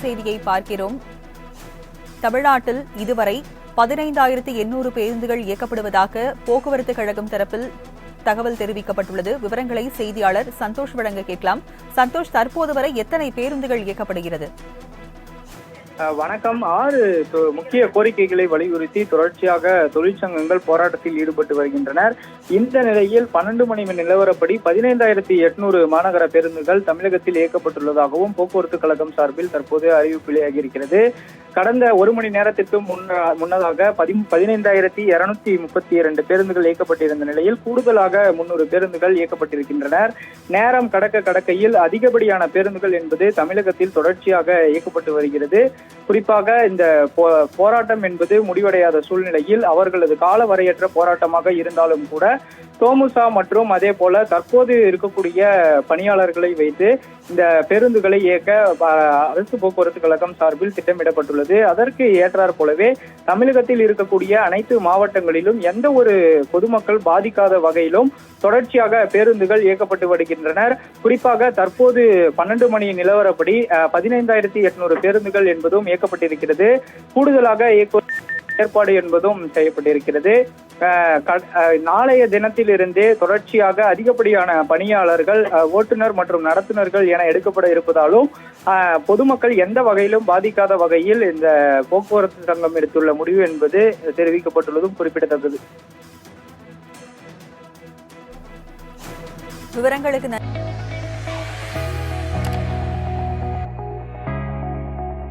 செய்தியை பார்க்கிறோம். தமிழ்நாட்டில் இதுவரை 15,800 பேருந்துகள் இயக்கப்படுவதாக போக்குவரத்து கழகம் தரப்பில் தகவல் தெரிவிக்கப்பட்டுள்ளது. விவரங்களை செய்தியாளர் சந்தோஷ் வழங்க கேட்கலாம். சந்தோஷ், தற்போது வரை எத்தனை பேருந்துகள் இயக்கப்படுகிறது? வணக்கம். 6 முக்கிய கோரிக்கைகளை வலியுறுத்தி தொடர்ச்சியாக தொழிற்சங்கங்கள் போராட்டத்தில் ஈடுபட்டு வருகின்றனர். இந்த நிலையில் 12 மணி நிலவரப்படி 15,800 மாநகர பேருந்துகள் தமிழகத்தில் இயக்கப்பட்டுள்ளதாகவும் போக்குவரத்து கழகம் சார்பில் தற்போது அறிவிப்பு வெளியாகியிருக்கிறது. கடந்த 1 மணி நேரத்திற்கு முன்னதாக 15,232 பேருந்துகள் இயக்கப்பட்டிருந்த நிலையில் கூடுதலாக 300 பேருந்துகள் இயக்கப்பட்டிருக்கின்றனர். நேரம் கடக்கையில் அதிகப்படியான பேருந்துகள் என்பது தமிழகத்தில் தொடர்ச்சியாக இயக்கப்பட்டு வருகிறது. குறிப்பாக இந்த போராட்டம் என்பது முடிவடையாத சூழ்நிலையில் அவர்களது காலவரையற்ற போராட்டமாக இருந்தாலும் கூட தோமுசா மற்றும் அதே போல தற்போது இருக்கக்கூடிய பணியாளர்களை வைத்து இந்த பேருந்துகளை இயக்க அரசு போக்குவரத்து கழகம் சார்பில் திட்டமிடப்பட்டுள்ளது. அதற்கு ஏற்றாற் போலவே தமிழகத்தில் இருக்கக்கூடிய அனைத்து மாவட்டங்களிலும் எந்த ஒரு பொதுமக்கள் பாதிக்காத வகையிலும் தொடர்ச்சியாக பேருந்துகள் இயக்கப்பட்டு வருகின்றனர். குறிப்பாக தற்போது 12 மணி நிலவரப்படி 15,800 பேருந்துகள் என்பதும் இயக்கப்பட்டிருக்கிறது. கூடுதலாக ஏற்பாடு என்பதும் செய்யப்பட்டிருக்கிறது. நாளைய தினத்திலிருந்தே தொடர்ச்சியாக அதிகப்படியான பணியாளர்கள், ஓட்டுநர் மற்றும் நடத்துனர்கள் என எடுக்கப்பட இருப்பதாலும் பொதுமக்கள் எந்த வகையிலும் பாதிக்காத வகையில் இந்த போக்குவரத்து சங்கம் எடுத்துள்ள முடிவு என்பது தெரிவிக்கப்பட்டுள்ளதும் குறிப்பிடத்தக்கது. விவரங்களுக்கு